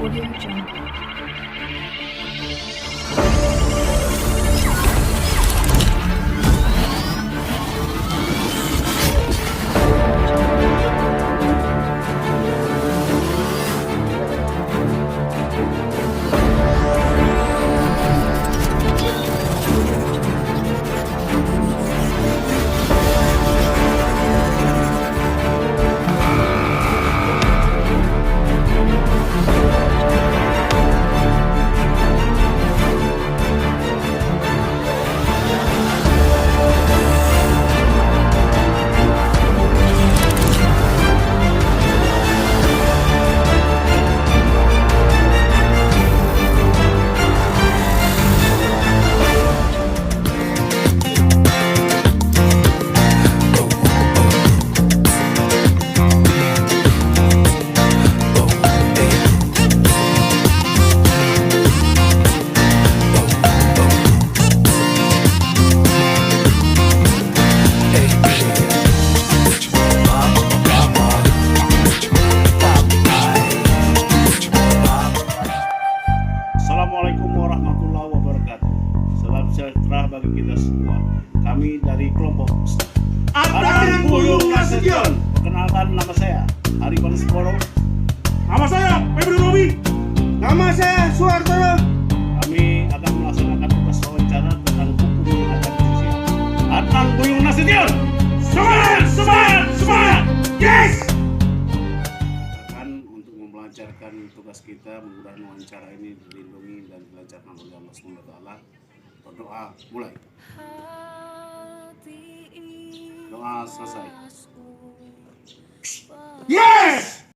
Audio Jungle. Assalamualaikum warahmatullahi wabarakatuh. Salam sejahtera bagi kita semua. Kami dari kelompok Adang Buyung Nasution. Perkenalkan, nama saya Hari Panisboro. Nama saya Febri Robi. Nama saya Suhartono. Kami akan melaksanakan tugas wawancara tentang hukum adat Indonesia. Adang Buyung Nasution. Semangat, semangat, semangat. Yes. Untuk melancarkan tugas kita, mudah-mudahan wawancara ini dilindungi dan dilancarkan oleh Allah SWT. Berdoa mulai. Doa selesai. Yes.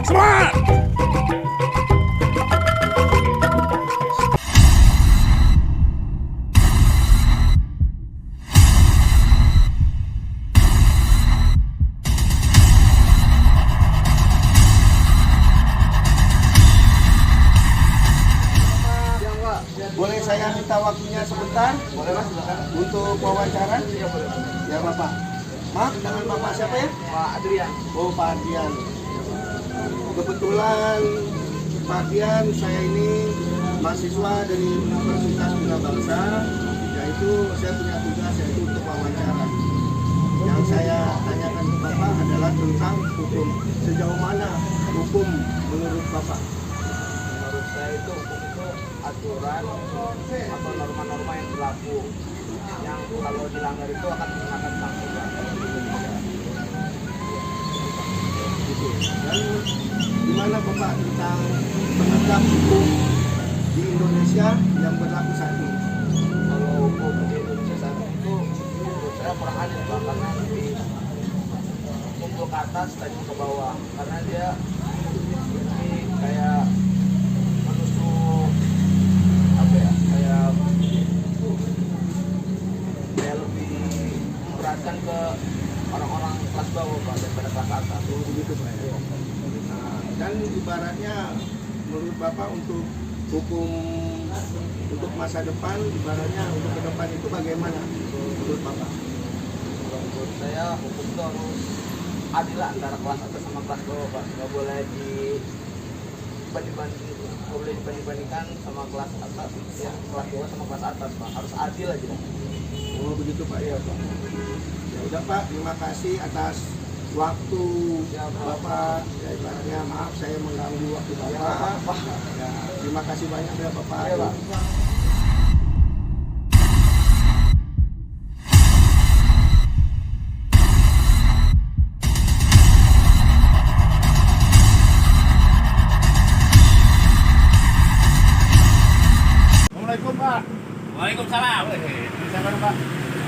Semangat. Boleh saya minta waktunya sebentar? Boleh mas, silakan. Untuk wawancara? Iya boleh. Ya Bapak. Maaf, dengan Bapak siapa ya? Pak Adrian. Oh Pak Adrian. Kebetulan Pak Adrian, saya ini mahasiswa dari Universitas Bina Bangsa. Yaitu saya punya tugas yaitu untuk wawancara. Yang saya tanyakan ke Bapak adalah tentang hukum. Sejauh mana hukum menurut Bapak? Menurut saya itu hukum itu aturan atau norma-norma yang berlaku yang kalau dilanggar itu akan mengenakan sanksi di Indonesia. Dan gimana Bapak tentang penegak hukum di Indonesia yang berlaku saat ini? Kalau hukum di Indonesia saat itu menurut saya kurang adil Pak, karena di pukul ke atas tajam ke bawah, karena dia ini kayak menusuk apa ya, kayak lebih memberatkan ke orang-orang kelas bawah Pak daripada kelas atas. Begitu Pak ya. Nah, dan ibaratnya menurut Bapak untuk hukum untuk masa depan, ibaratnya untuk ke depan itu bagaimana menurut Bapak? Kalau menurut saya hukum itu harus adil lah antara kelas atas sama kelas bawah Pak. Nggak boleh dibanding-bandingkan sama kelas atas, ya kelas bawah sama kelas atas Pak. Harus adil aja. Oh begitu Pak ya Pak. Ya udah Pak, terima kasih atas waktu Bapak. Ya ibaratnya maaf saya mengganggu waktu Bapak. Ya, terima kasih banyak ya Bapak. Iya, Pak. Assalamualaikum Pak. Waalaikumsalam. Bisa kan Pak?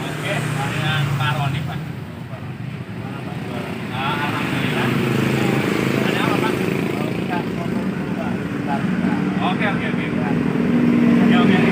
Oke, dengan Pak Roni Pak. Alhamdulillah. Ada apa Pak? Kita ngomong dulu Pak. Bentar. Oke. Oke.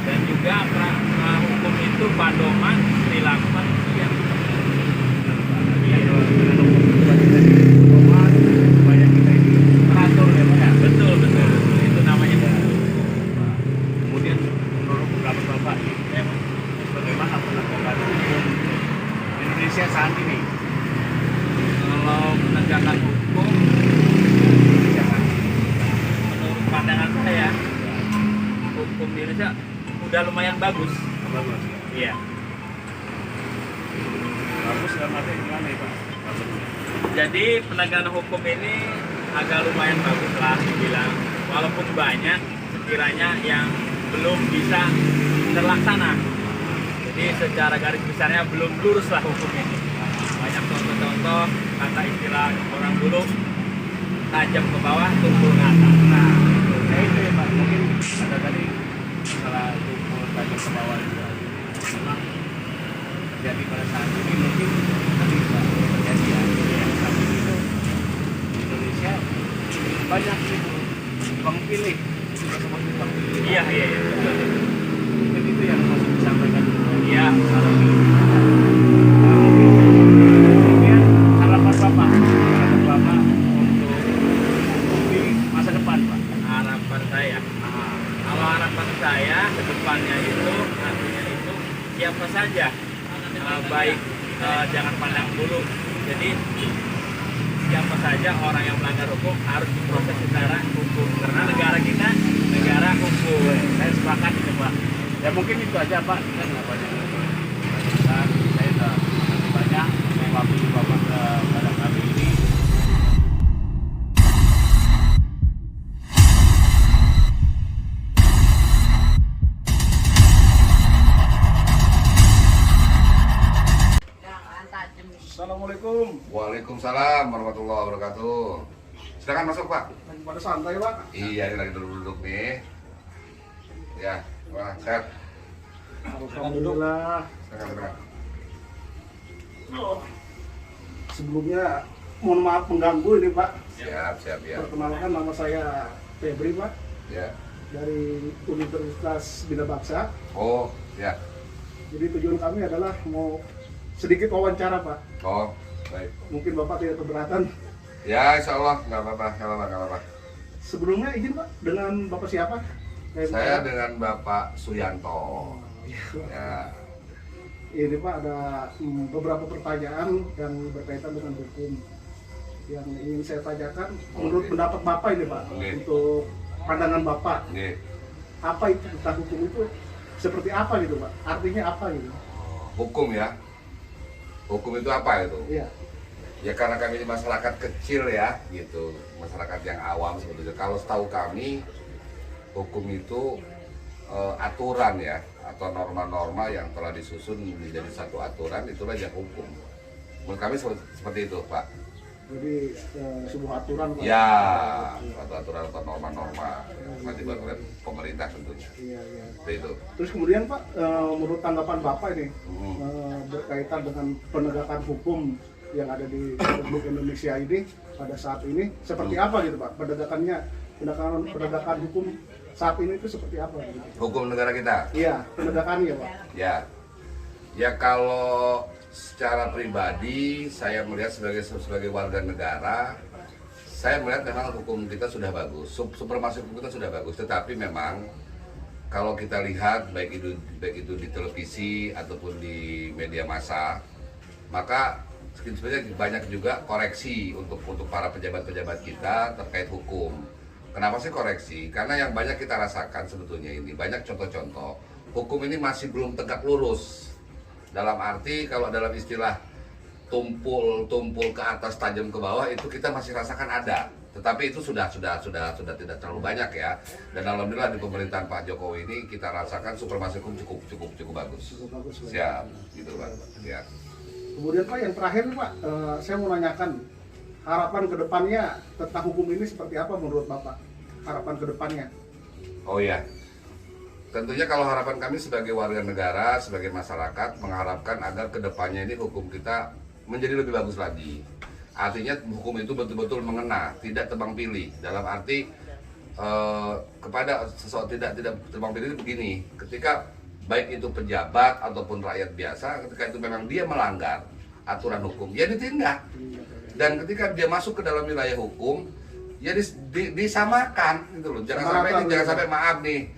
dan juga hukum itu pedoman perilaku manusia. Banyak kita ini teratur ya Pak ya. Betul, itu namanya hukum. Kemudian menurut pendapat Bapak, bagaimana penegakan hukum Indonesia saat ini? Kalau penegakan hukum, menurut pandangan saya, hukum di Indonesia udah lumayan bagus. Bagus. Iya. Bagus dalam arti gimana ya Pak? Jadi penegakan hukum ini agak lumayan bagus lah dibilang. Walaupun banyak sekiranya yang belum bisa terlaksana. Jadi secara garis besarnya belum lurus lah hukum ini. Banyak contoh-contoh, kata istilah orang dulu, tajam ke bawah, tumpul ke atas. Nah, itu ya Pak. Mungkin ada tadi masalah tumpul tajam ke bawah itu memang terjadi pada saat ini mungkin tapi Pak terjadi ya. Tapi itu di Indonesia banyak itu bang pilih sudah seperti bang pilih. Iya. Mungkin itu yang masih disampaikan. Iya. Kemudian harapan Bapak untuk di masa depan Pak. Harapan saya. Kalau harapan saya ke depannya itu artinya itu siapa saja baik jangan pandang bulu. Jadi siapa saja orang yang melanggar hukum harus diproses secara hukum karena negara kita negara hukum. Saya sepakat itu Pak. Ya mungkin itu aja Pak. Kita nggak banyak. Dan saya sudah banyak waktu Bapak pada kami ini. Assalamualaikum. Waalaikumsalam warahmatullahi wabarakatuh. Silakan masuk Pak. Lagi pada santai Pak. Iya, ini lagi duduk-duduk nih. Ya, wah, sehat. Alhamdulillah. Silakan. Sebelumnya mohon maaf mengganggu ini Pak. Siap ya. Perkenalkan nama saya Febri Pak Ya. dari Universitas Bina Bangsa. Oh, ya. Jadi tujuan kami adalah mau sedikit wawancara Pak. Oh, baik. Mungkin Bapak tidak keberatan. Ya, insya Allah nggak apa-apa. Sebelumnya izin Pak, dengan Bapak siapa? Saya dengan Bapak Suyanto. Ya. Ini Pak ada beberapa pertanyaan yang berkaitan dengan hukum yang ingin saya tanyakan. Menurut Oke. pendapat Bapak ini Pak, Oke. untuk pandangan Bapak, Nih, apa itu tentang hukum itu seperti apa gitu Pak? Artinya apa gitu? hukum ya. Hukum itu apa itu? Iya. Ya karena kami ini masyarakat kecil ya, gitu. Masyarakat yang awam sebetulnya. Kalau setahu kami, hukum itu aturan ya, atau norma-norma yang telah disusun menjadi satu aturan, itulah yang hukum. Menurut kami seperti itu, Pak. Jadi sebuah aturan Pak. Ya, satu aturan atau norma-norma nanti dibuat oleh pemerintah tentunya. Iya. Seperti itu. Terus kemudian Pak, menurut tanggapan Bapak ini Hmm. berkaitan dengan penegakan hukum yang ada di Republik Indonesia ini pada saat ini seperti apa gitu Pak? Penegakan hukum saat ini itu seperti apa gitu? Hukum negara kita. Iya, penegakannya Pak. Ya kalau secara pribadi saya melihat sebagai warga negara, saya melihat memang hukum kita sudah bagus, supremasi hukum kita sudah bagus. Tetapi memang kalau kita lihat baik itu di televisi ataupun di media massa, maka sebenarnya banyak juga koreksi untuk para pejabat-pejabat kita terkait hukum. Kenapa sih koreksi? Karena yang banyak kita rasakan sebetulnya ini banyak contoh-contoh hukum ini masih belum tegak lurus. Dalam arti kalau dalam istilah tumpul ke atas tajam ke bawah itu kita masih rasakan ada. Tetapi itu sudah tidak terlalu banyak ya. Dan alhamdulillah di pemerintahan Pak Jokowi ini kita rasakan supremasi hukum cukup bagus. Cukup bagus, Pak. Siap, gitu Pak. Ya. Kemudian Pak, yang terakhir nih Pak, saya mau nanyakan harapan kedepannya tentang hukum ini seperti apa menurut Bapak? Harapan kedepannya? Oh ya, tentunya kalau harapan kami sebagai warga negara, sebagai masyarakat mengharapkan agar kedepannya ini hukum kita menjadi lebih bagus lagi. Artinya hukum itu betul-betul mengena, tidak tebang pilih. Dalam arti kepada sesuatu tidak terbang pilih itu begini, ketika baik itu pejabat ataupun rakyat biasa, ketika itu memang dia melanggar aturan hukum, ya ditindak. Dan ketika dia masuk ke dalam wilayah hukum, ya disamakan gitu loh. Jangan sampai maaf nih,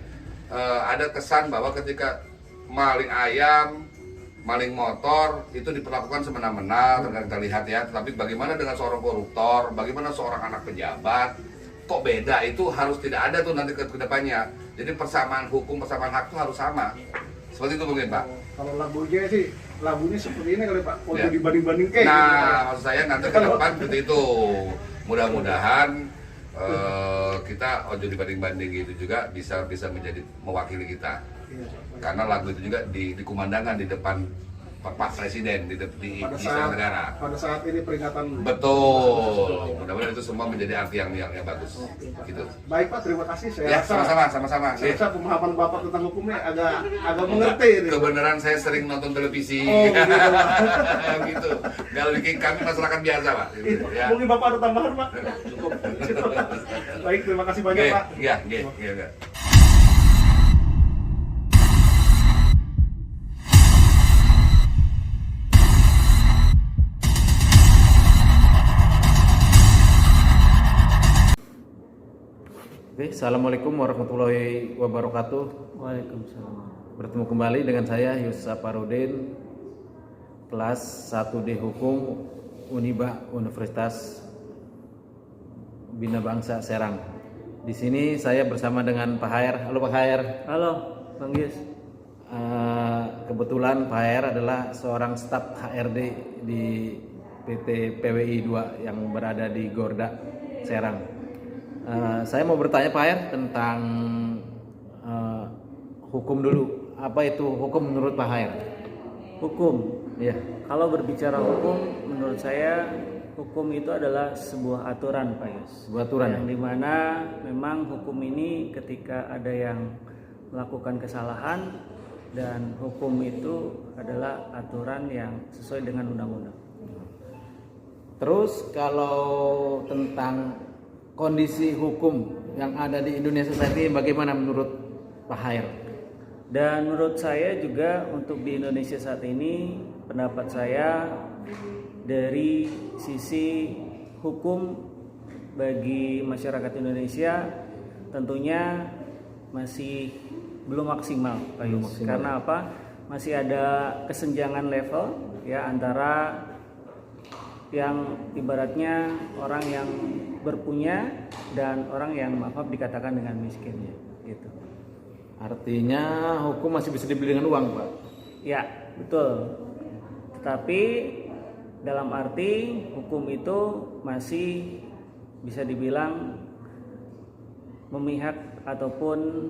ada kesan bahwa ketika maling ayam, maling motor itu diperlakukan semena-mena, kita lihat ya. Tapi bagaimana dengan seorang koruptor, bagaimana seorang anak pejabat, kok beda? Itu harus tidak ada tuh nanti ke depannya. Jadi persamaan hukum, persamaan hak itu harus sama. Seperti itu mungkin Pak. Kalau lagunya sih, lagunya seperti ini kali Pak, kalau Ya. dibanding-banding kayak Nah, gitu. maksud saya nanti ke depan seperti itu. Mudah-mudahan kita ojo dibanding-banding itu juga bisa menjadi mewakili kita. Iya, Karena lagu itu juga dikumandangkan di depan Pak Presiden di pada istana negara. pada saat ini peringatan. Betul. Mudah-mudahan itu semua menjadi arti yang bagus. Gitu. Baik Pak, terima kasih. Saya Ya, rasa sama-sama. saya rasa pemahaman Bapak tentang hukumnya agak mengerti ini. Kebenaran saya sering nonton televisi. Oh, gitu, Pak. Gitu. Kalau bikin kami masyarakat biasa, Pak. Gitu, ya. Mungkin Bapak ada tambahan Pak? Cukup. Baik, terima kasih banyak Pak. Iya. Oke, Assalamualaikum warahmatullahi wabarakatuh. Waalaikumsalam. Bertemu kembali dengan saya Yus Saparudin, kelas 1D Hukum Uniba Universitas Bina Bangsa Serang. Di sini saya bersama dengan Pak Hair. Halo Pak Hair. Halo, Bang Yus. Kebetulan Pak Hair adalah seorang staf HRD di PT PWI 2 yang berada di Gorda, Serang. Saya mau bertanya Pak Hair tentang hukum dulu. Apa itu hukum menurut Pak Hair? Hukum. Iya. Kalau berbicara hukum, menurut saya hukum itu adalah sebuah aturan, Pak Yus. Sebuah aturan. Yang dimana memang hukum ini ketika ada yang melakukan kesalahan dan hukum itu adalah aturan yang sesuai dengan undang-undang. Terus kalau tentang kondisi hukum yang ada di Indonesia saat ini bagaimana menurut Pak Hair? Dan menurut saya juga untuk di Indonesia saat ini, pendapat saya dari sisi hukum bagi masyarakat Indonesia tentunya masih belum maksimal, Pak Yus. Karena apa? Masih ada kesenjangan level ya antara yang ibaratnya orang yang berpunya dan orang yang maaf dikatakan dengan miskinnya gitu. Artinya hukum masih bisa dibeli dengan uang, Pak? Ya, betul. Tetapi dalam arti hukum itu masih bisa dibilang memihak ataupun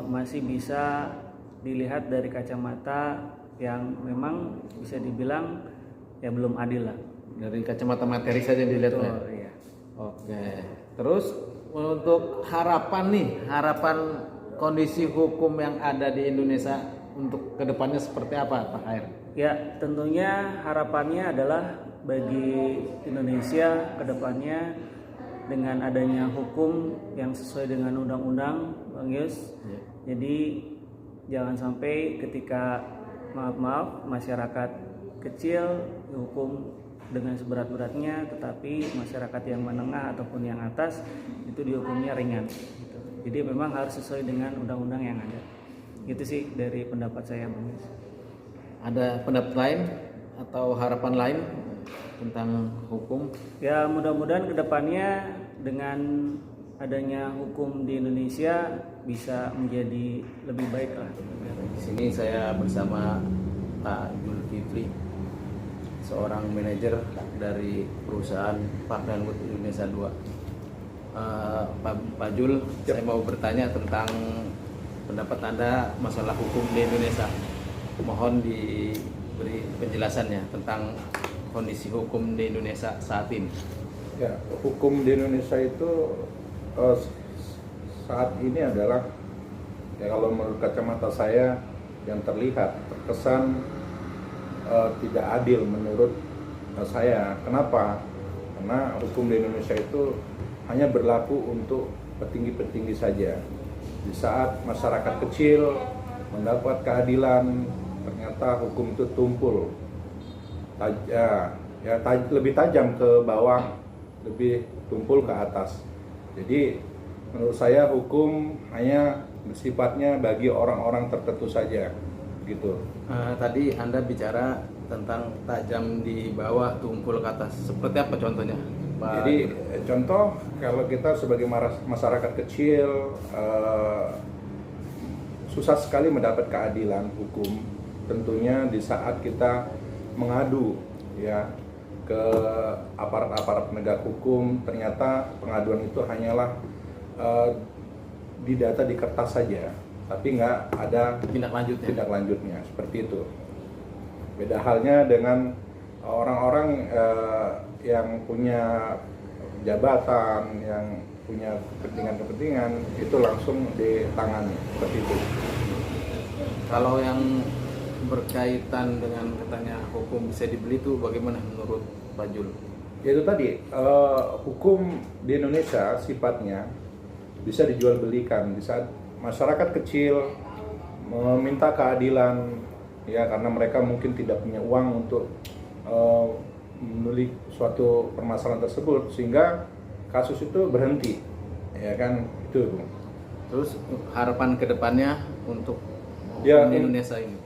masih bisa dilihat dari kacamata yang memang bisa dibilang ya belum adil lah. Dari kacamata materi saja dilihat, Pak. Iya. Oke. Terus untuk harapan kondisi hukum yang ada di Indonesia untuk kedepannya seperti apa, Pak Hair? Ya, tentunya harapannya adalah bagi Indonesia kedepannya dengan adanya hukum yang sesuai dengan undang-undang, Bang Yus. Ya. Jadi jangan sampai ketika maaf masyarakat kecil dihukum dengan seberat-beratnya, tetapi masyarakat yang menengah ataupun yang atas itu dihukumnya ringan. Gitu. Jadi memang harus sesuai dengan undang-undang yang ada. Itu sih dari pendapat saya, Bang Yus. Ada pendapat lain atau harapan lain tentang hukum? Ya mudah-mudahan kedepannya dengan adanya hukum di Indonesia bisa menjadi lebih baik lah. Di sini saya bersama Pak Zulkifli, seorang manajer dari perusahaan Parkland Wood Indonesia 2. Pak Jul, saya mau bertanya tentang pendapat Anda masalah hukum di Indonesia. Mohon diberi penjelasannya tentang kondisi hukum di Indonesia saat ini. Ya, hukum di Indonesia itu saat ini adalah ya kalau menurut kacamata saya yang terlihat terkesan tidak adil menurut saya. Kenapa? Karena hukum di Indonesia itu hanya berlaku untuk petinggi-petinggi saja. Di saat masyarakat kecil mendapat keadilan, ternyata hukum itu tumpul, lebih tajam ke bawah, lebih tumpul ke atas. Jadi menurut saya hukum hanya bersifatnya bagi orang-orang tertentu saja, gitu. Tadi Anda bicara tentang tajam di bawah, tumpul ke atas. Seperti apa contohnya, Pak? Jadi contoh, kalau kita sebagai masyarakat kecil susah sekali mendapat keadilan hukum. Tentunya di saat kita mengadu ya ke aparat-aparat penegak hukum, ternyata pengaduan itu hanyalah didata di kertas saja, tapi nggak ada tindak lanjutnya seperti itu. Beda halnya dengan orang-orang yang punya jabatan, yang punya kepentingan itu langsung ditangani seperti itu. Kalau yang berkaitan dengan katanya hukum bisa dibeli itu bagaimana menurut Pak Jul? Itu tadi hukum di Indonesia sifatnya bisa dijual belikan. Di saat masyarakat kecil meminta keadilan ya, karena mereka mungkin tidak punya uang untuk membeli suatu permasalahan tersebut, sehingga kasus itu berhenti, ya kan, itu. Terus harapan kedepannya untuk hukum Ya, di Indonesia ini?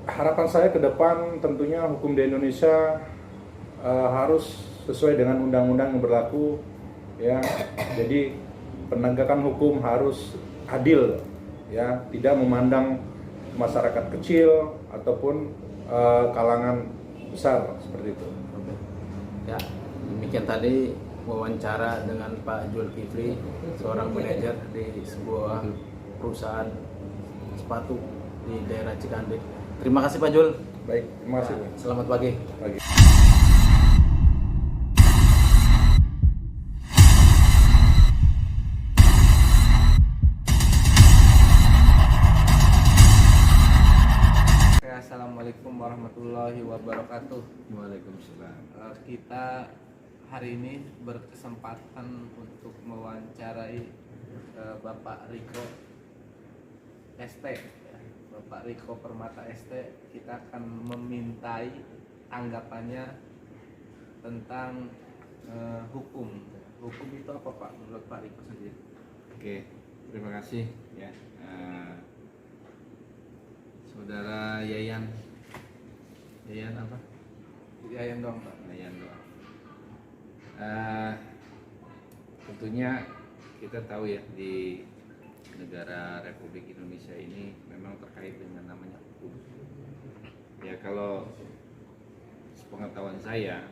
Harapan saya ke depan tentunya hukum di Indonesia harus sesuai dengan undang-undang yang berlaku, ya. Jadi penegakan hukum harus adil, ya, tidak memandang masyarakat kecil ataupun kalangan besar seperti itu. Ya, demikian tadi wawancara dengan Pak Zulkifli, seorang manajer di sebuah perusahaan sepatu di daerah Cikande. Terima kasih Pak Jul. Baik, terima kasih. Selamat pagi. Pagi. Assalamualaikum warahmatullahi wabarakatuh. Waalaikumsalam. Kita hari ini berkesempatan untuk mewawancarai Bapak Riko ST, Bapak Riko Permata ST. Kita akan memintai tanggapannya tentang hukum. Hukum itu apa Pak menurut Pak Riko sendiri? Oke, terima kasih ya. Saudara Yayan apa? Yayan dong Pak. Yayan doang. Tentunya kita tahu ya, di negara Republik Indonesia ini memang terkait dengan namanya hukum. Ya, kalau sepengetahuan saya,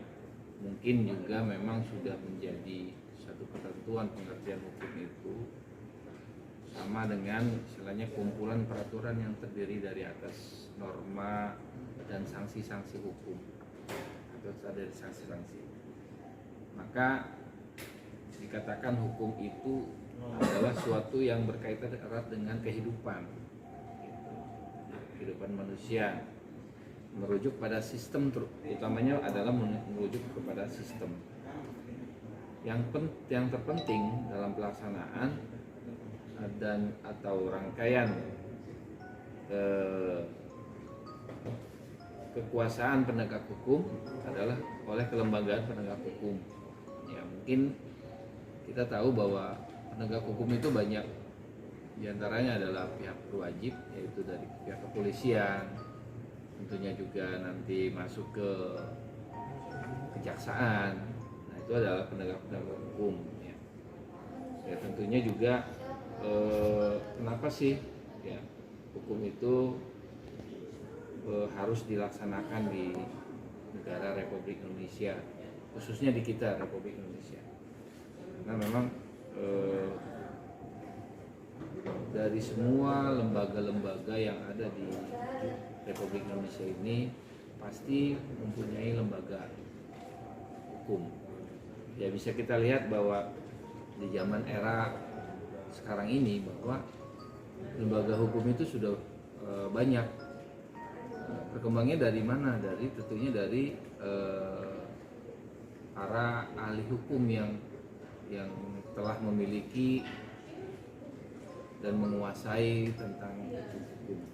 mungkin juga memang sudah menjadi satu ketentuan pengertian hukum itu sama dengan istilahnya kumpulan peraturan yang terdiri dari atas norma dan sanksi-sanksi hukum atau dari sanksi-sanksi. Maka dikatakan hukum itu adalah suatu yang berkaitan erat dengan kehidupan, kehidupan manusia, merujuk pada sistem, utamanya adalah merujuk kepada sistem. Yang terpenting dalam pelaksanaan dan atau rangkaian kekuasaan penegak hukum adalah oleh kelembagaan penegak hukum. Ya, mungkin kita tahu bahwa penegak hukum itu banyak, diantaranya adalah pihak berwajib, yaitu dari pihak kepolisian, tentunya juga nanti masuk ke kejaksaan. Nah, itu adalah penegak hukum. Ya, tentunya juga kenapa sih ya hukum itu harus dilaksanakan di negara Republik Indonesia, khususnya di kita Republik Indonesia. Karena memang dari semua lembaga-lembaga yang ada di Republik Indonesia ini pasti mempunyai lembaga hukum. Ya, bisa kita lihat bahwa di zaman era sekarang ini bahwa lembaga hukum itu sudah banyak. Berkembangnya dari mana? Tentunya dari para ahli hukum yang telah memiliki dan menguasai tentang hukum.